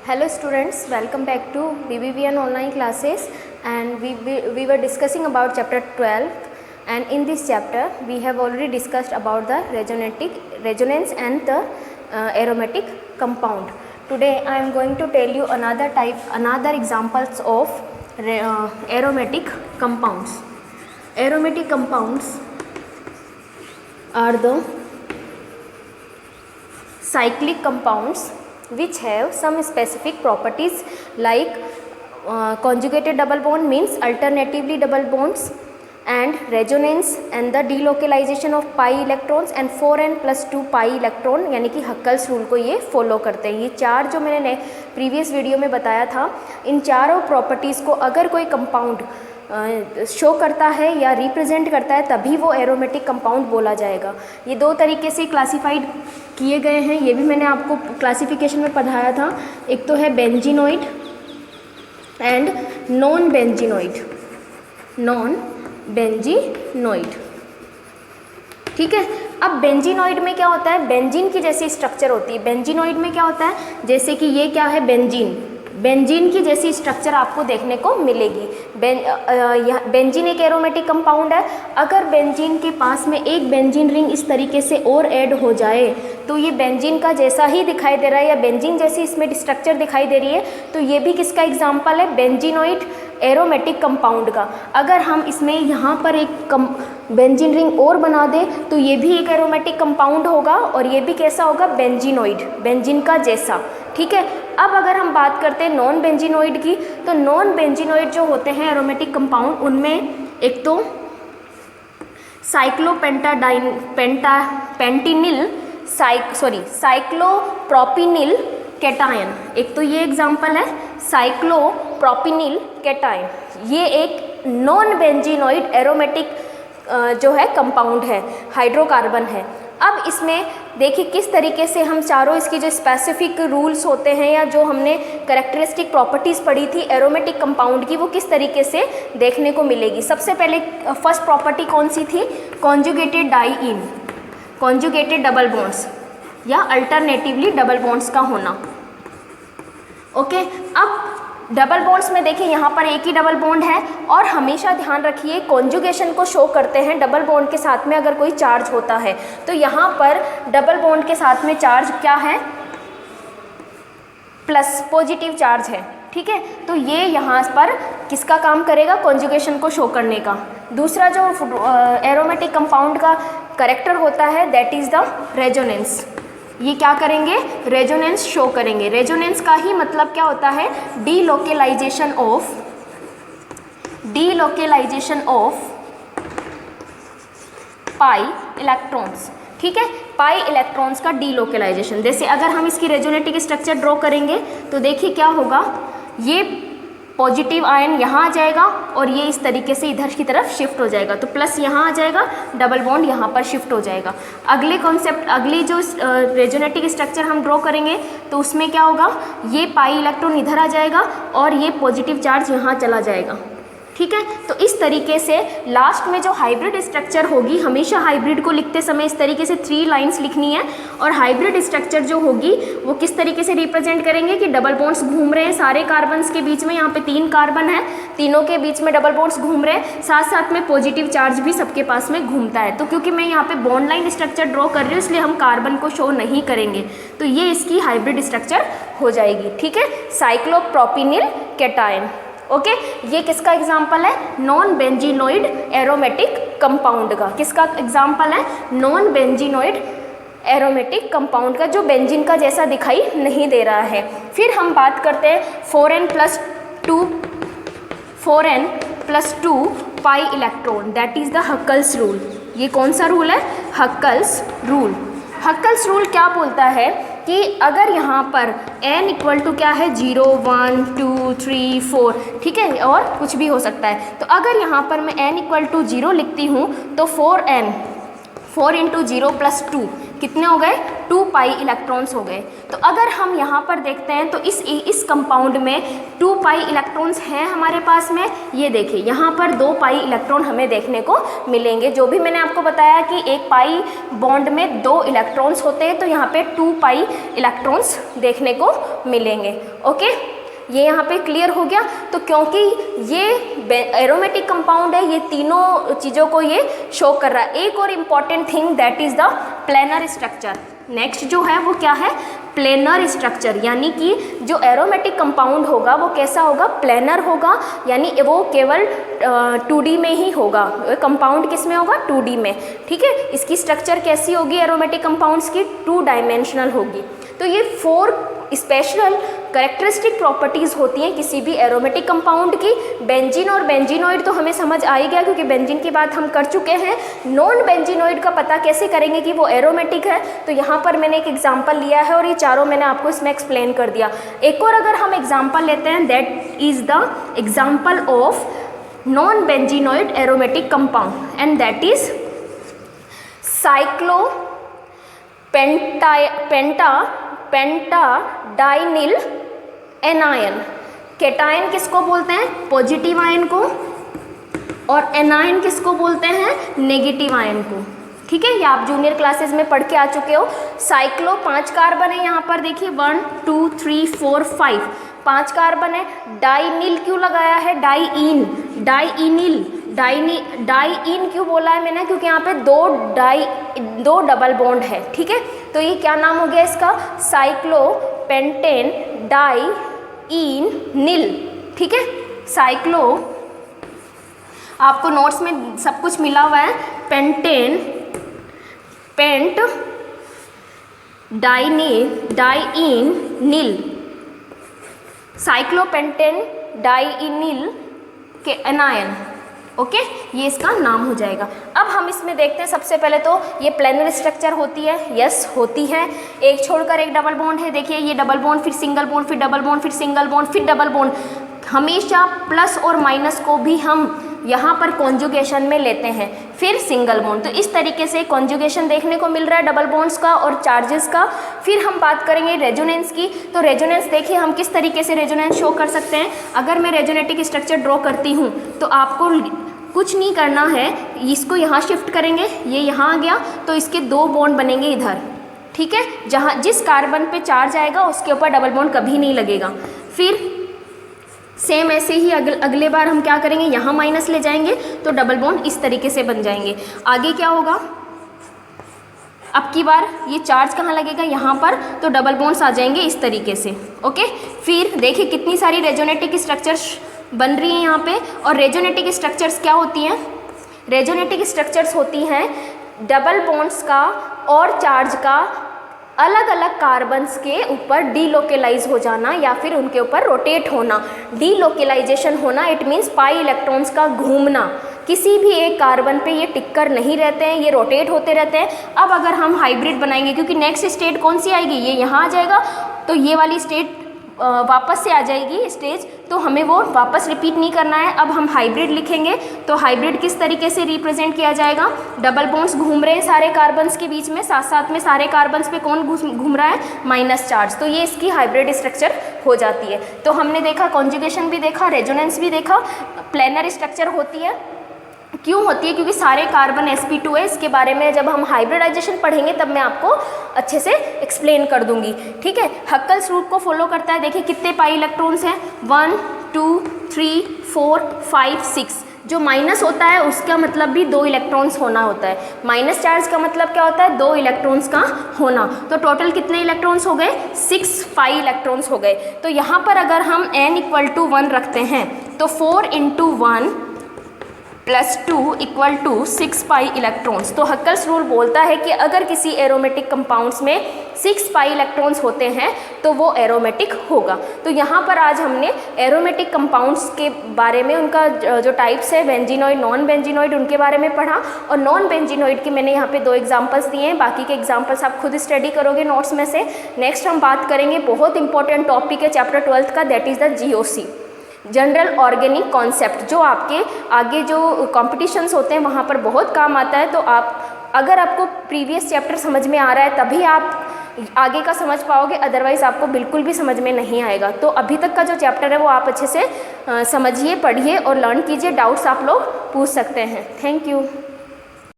Hello students, welcome back to BBVN online classes, and we were discussing about chapter 12, and in this chapter we have already discussed about the resonance and the aromatic compound. Today I am going to tell you another examples of aromatic compounds. Aromatic compounds are the cyclic compounds which have some specific properties like conjugated double bond means alternatively double bonds, and resonance and the delocalization of pi electrons and 4n plus 2 pi electron यानी कि Huckel's rule को ये follow करते हैं. ये चार जो मैंने प्रीवियस वीडियो में बताया था, इन चारों प्रॉपर्टीज़ को अगर कोई कंपाउंड शो करता है या रिप्रेजेंट करता है तभी वो एरोमेटिक कंपाउंड बोला जाएगा. ये दो तरीके से क्लासिफाइड किए गए हैं, ये भी मैंने आपको क्लासिफिकेशन में पढ़ाया था. एक तो है बेंजीनोइड एंड नॉन बेंजीनोइड. ठीक है. अब बेंजीनोइड में क्या होता है, बेंजीन की जैसी स्ट्रक्चर होती है. बेंजीनोइड में क्या होता है, जैसे कि ये क्या है, बेंजीन की जैसी स्ट्रक्चर आपको देखने को मिलेगी. बेंजीन एक एरोमेटिक कंपाउंड है. अगर बेंजीन के पास में एक बेंजीन रिंग इस तरीके से और ऐड हो जाए तो ये बेंजीन का जैसा ही दिखाई दे रहा है या बेंजीन जैसी इसमें स्ट्रक्चर दिखाई दे रही है, तो ये भी किसका एग्जाम्पल है, बेंजीनोइड एरोमेटिक कंपाउंड का. अगर हम इसमें यहाँ पर एक बेंजीन रिंग और बना दें तो ये भी एक एरोमेटिक कंपाउंड होगा और ये भी कैसा होगा, बेंजीनोइड, बेंजीन का जैसा. ठीक है. अब अगर हम बात करते हैं नॉन बेंजीनोइड की, तो नॉन बेंजीनोइड जो होते हैं एरोमेटिक कंपाउंड, उनमें एक तो साइक्लोप्रोपिनिल कैटायन, एक तो ये एग्जांपल है साइक्लोप्रोपिनिल कैटायन. ये एक नॉन बेंजीनोइड एरोमेटिक जो है कंपाउंड है, हाइड्रोकार्बन है. अब इसमें देखिए किस तरीके से हम चारों इसकी जो स्पेसिफिक रूल्स होते हैं या जो हमने करेक्टरिस्टिक प्रॉपर्टीज़ पढ़ी थी एरोमेटिक कंपाउंड की, वो किस तरीके से देखने को मिलेगी. सबसे पहले फर्स्ट प्रॉपर्टी कौन सी थी, conjugated diene, conjugated double bonds या अल्टरनेटिवली डबल बॉन्ड्स का होना. ओके. अब डबल बॉन्ड्स में देखिए यहाँ पर एक ही डबल बॉन्ड है और हमेशा ध्यान रखिए कॉन्जुगेशन को शो करते हैं डबल बॉन्ड के साथ में अगर कोई चार्ज होता है. तो यहाँ पर डबल बॉन्ड के साथ में चार्ज क्या है, प्लस, पॉजिटिव चार्ज है. ठीक है. तो ये यहाँ पर किसका काम करेगा, कॉन्जुगेशन को शो करने का. दूसरा जो एरोमेटिक कंपाउंड का करेक्टर होता है दैट इज़ द रेजोनेंस. ये क्या करेंगे, रेजोनेंस शो करेंगे. रेजोनेंस का ही मतलब क्या होता है, डीलोकेलाइजेशन ऑफ पाई इलेक्ट्रॉन्स. ठीक है. पाई इलेक्ट्रॉन्स का डीलोकेलाइजेशन. जैसे अगर हम इसकी रेजोनेटिक स्ट्रक्चर ड्रॉ करेंगे तो देखिए क्या होगा, ये पॉजिटिव आयन यहाँ आ जाएगा और ये इस तरीके से इधर की तरफ शिफ्ट हो जाएगा. तो प्लस यहाँ आ जाएगा, डबल बॉन्ड यहाँ पर शिफ्ट हो जाएगा. अगली जो रेजोनेटिक स्ट्रक्चर हम ड्रॉ करेंगे तो उसमें क्या होगा, ये पाई इलेक्ट्रॉन इधर आ जाएगा और ये पॉजिटिव चार्ज यहाँ चला जाएगा. ठीक है. तो इस तरीके से लास्ट में जो हाइब्रिड स्ट्रक्चर होगी, हमेशा हाइब्रिड को लिखते समय इस तरीके से 3 लाइंस लिखनी है. और हाइब्रिड स्ट्रक्चर जो होगी वो किस तरीके से रिप्रेजेंट करेंगे कि डबल बॉन्ड्स घूम रहे हैं सारे कार्बन्स के बीच में. यहाँ पे 3 कार्बन है, तीनों के बीच में डबल बॉन्ड्स घूम रहे हैं, साथ साथ में पॉजिटिव चार्ज भी सबके पास में घूमता है. तो क्योंकि मैं यहाँ पे बॉन्ड लाइन स्ट्रक्चर ड्रॉ कर रही हूँ इसलिए हम कार्बन को शो नहीं करेंगे. तो ये इसकी हाइब्रिड स्ट्रक्चर हो जाएगी. ठीक है. साइक्लोप्रोपिनिल कैटायन. ओके. ये किसका एग्जाम्पल है, नॉन बेंजीनोइड एरोमेटिक कंपाउंड का. किसका एग्जाम्पल है, नॉन बेंजीनोइड एरोमेटिक कंपाउंड का, जो बेंजीन का जैसा दिखाई नहीं दे रहा है. फिर हम बात करते हैं 4n plus 2 pi electron, that is the Huckel's rule. ये कौन सा रूल है, हक्कल्स रूल. हक्कल्स रूल क्या बोलता है कि अगर यहाँ पर n इक्वल टू क्या है, 0 1 2 3 4, ठीक है, और कुछ भी हो सकता है. तो अगर यहाँ पर मैं n इक्वल टू 0 लिखती हूँ तो 4 इंटू 0 प्लस 2 कितने हो गए, 2 पाई इलेक्ट्रॉन्स हो गए। तो अगर हम यहाँ पर देखते हैं तो इस कंपाउंड में 2 पाई इलेक्ट्रॉन्स हैं हमारे पास में। ये देखिए यहाँ पर 2 पाई इलेक्ट्रॉन हमें देखने को मिलेंगे। जो भी मैंने आपको बताया कि एक पाई बॉन्ड में 2 इलेक्ट्रॉन्स होते हैं, तो यहाँ पे 2 पाई इलेक्ट्रॉन्स देखने को मिलेंगे। ओके, ये यहाँ पे क्लियर हो गया। तो क्योंकि ये एरोमेटिक कंपाउंड है, ये तीनों चीज़ों को ये शो कर रहा है। एक और important thing that is the planar structure. Next जो है वो क्या है, प्लेनर स्ट्रक्चर, यानी कि जो एरोमेटिक कंपाउंड होगा वो कैसा होगा, प्लेनर होगा, यानी वो केवल 2D में ही होगा। कंपाउंड किस में होगा, 2D में। ठीक है, इसकी स्ट्रक्चर कैसी होगी एरोमेटिक कंपाउंड्स की, 2 डायमेंशनल होगी। तो ये 4 स्पेशल कैरेक्टरिस्टिक प्रॉपर्टीज़ होती हैं किसी भी एरोमेटिक कंपाउंड की। बेंजीन और बेंजीनॉइड तो हमें समझ आ ही गया, क्योंकि बेंजीन की बात हम कर चुके हैं। नॉन बेंजीनॉइड का पता कैसे करेंगे कि वो एरोमेटिक है, तो यहाँ पर मैंने एक एग्जांपल लिया है और ये चारों मैंने आपको इसमें एक्सप्लेन कर दिया। एक और अगर हम एग्जांपल लेते हैं, that is the example of non benzenoid aromatic compound, and that is pentadienyl anion. Cation किसको बोलते हैं, पॉजिटिव आयन को, और एनायन किसको बोलते हैं, नेगेटिव आयन को। ठीक है, ये आप जूनियर क्लासेस में पढ़ के आ चुके हो। साइक्लो 5 कार्बन है यहाँ पर, देखिए 1 2 3 4 5 5 कार्बन है। डाइनिल क्यों लगाया है, डाइइन, डाइनिल, डाइइन क्यों बोला है मैंने, क्योंकि यहाँ पे 2 डबल बॉन्ड है। ठीक है, तो ये क्या नाम हो गया इसका, साइक्लोपेंटेन डाइइनिल। ठीक है, साइक्लो, आपको नोट्स में सब कुछ मिला हुआ है। पेंट डाइइनिल, साइक्लोपेंटेन डाइइनिल के एनायन। ओके, ये इसका नाम हो जाएगा। अब हम इसमें देखते हैं, सबसे पहले तो ये प्लेनर स्ट्रक्चर होती है, यस होती है। एक छोड़कर एक डबल बॉन्ड है, देखिए ये डबल बॉन्ड, फिर सिंगल बॉन्ड, फिर डबल बॉन्ड, फिर सिंगल बॉन्ड, फिर डबल बॉन्ड। हमेशा प्लस और माइनस को भी हम यहाँ पर कॉन्जुगेशन में लेते हैं, फिर सिंगल बॉन्ड। तो इस तरीके से कॉन्जुगेशन देखने को मिल रहा है डबल बॉन्ड्स का और चार्जेस का। फिर हम बात करेंगे रेजोनेंस की। तो रेजोनेंस देखिए हम किस तरीके से रेजोनेंस शो कर सकते हैं। अगर मैं रेजोनेटिक स्ट्रक्चर ड्रॉ करती हूँ तो आपको कुछ नहीं करना है, इसको यहाँ शिफ्ट करेंगे, ये यहाँ आ गया, तो इसके 2 बॉन्ड बनेंगे इधर। ठीक है, जहाँ जिस कार्बन पे चार्ज आएगा उसके ऊपर डबल बॉन्ड कभी नहीं लगेगा। फिर सेम ऐसे ही अगले बार हम क्या करेंगे, यहाँ माइनस ले जाएंगे तो डबल बॉन्ड इस तरीके से बन जाएंगे। आगे क्या होगा, अब की बार ये चार्ज कहाँ लगेगा, यहाँ पर, तो डबल बॉन्ड्स आ जाएंगे इस तरीके से। ओके, फिर देखिए कितनी सारी रेजोनेटिक स्ट्रक्चर्स बन रही हैं यहाँ पे। और रेजोनेटिक स्ट्रक्चर्स क्या होती हैं, रेजोनेटिक स्ट्रक्चर्स होती हैं डबल बॉन्ड्स का और चार्ज का अलग अलग कार्बन्स के ऊपर डीलोकेलाइज हो जाना या फिर उनके ऊपर रोटेट होना। डीलोकेलाइजेशन होना इट मीन्स पाई इलेक्ट्रॉन्स का घूमना। किसी भी एक कार्बन पे ये टिककर नहीं रहते हैं, ये रोटेट होते रहते हैं। अब अगर हम हाइब्रिड बनाएंगे, क्योंकि नेक्स्ट स्टेट कौन सी आएगी, ये यहाँ आ जाएगा, तो ये वाली स्टेट वापस से आ जाएगी स्टेज, तो हमें वो वापस रिपीट नहीं करना है। अब हम हाइब्रिड लिखेंगे तो हाइब्रिड किस तरीके से रिप्रेजेंट किया जाएगा, डबल बॉन्ड्स घूम रहे हैं सारे कार्बन्स के बीच में, साथ साथ में सारे कार्बन्स पे कौन घूम रहा है, माइनस चार्ज, तो ये इसकी हाइब्रिड स्ट्रक्चर हो जाती है। तो हमने देखा कॉन्जुगेशन भी देखा, रेजोनेंस भी देखा, प्लेनर स्ट्रक्चर होती है। क्यों होती है, क्योंकि सारे कार्बन sp2 है। इसके बारे में जब हम हाइब्रिडाइजेशन पढ़ेंगे तब मैं आपको अच्छे से एक्सप्लेन कर दूंगी। ठीक है, हक्कल्स रूल को फॉलो करता है। देखिए कितने पाई इलेक्ट्रॉन्स हैं, 1 2 3 4 5 6। जो माइनस होता है उसका मतलब भी 2 इलेक्ट्रॉन्स होना होता है। माइनस चार्ज का मतलब क्या होता है, 2 इलेक्ट्रॉन्स का होना। तो टोटल कितने इलेक्ट्रॉन्स हो गए, 6 पाई इलेक्ट्रॉन्स हो गए। तो यहाँ पर अगर हम n = 1 रखते हैं तो 4 × 1 + 2 = 6 पाई इलेक्ट्रॉन्स। तो हक्कल्स रूल बोलता है कि अगर किसी एरोमेटिक कंपाउंड्स में 6 पाई इलेक्ट्रॉन्स होते हैं तो वो एरोमेटिक होगा। तो यहाँ पर आज हमने एरोमेटिक कंपाउंड्स के बारे में, उनका जो टाइप्स है, बेंजीनॉइड, नॉन बेंजीनॉइड, उनके बारे में पढ़ा। और नॉन बेंजीनॉइड के मैंने यहाँ पे 2 एग्जांपल्स दिए हैं, बाकी के एग्जांपल्स आप खुद स्टडी करोगे नोट्स में से। नेक्स्ट हम बात करेंगे, बहुत इंपॉर्टेंट टॉपिक है चैप्टर 12 का, that is the GOC, general organic concept, जो आपके आगे जो कॉम्पिटिशन्स होते हैं वहाँ पर बहुत काम आता है। तो आप अगर आपको प्रीवियस चैप्टर समझ में आ रहा है तभी आप आगे का समझ पाओगे, अदरवाइज़ आपको बिल्कुल भी समझ में नहीं आएगा। तो अभी तक का जो चैप्टर है वो आप अच्छे से समझिए, पढ़िए और लर्न कीजिए। डाउट्स आप लोग पूछ सकते हैं। Thank you.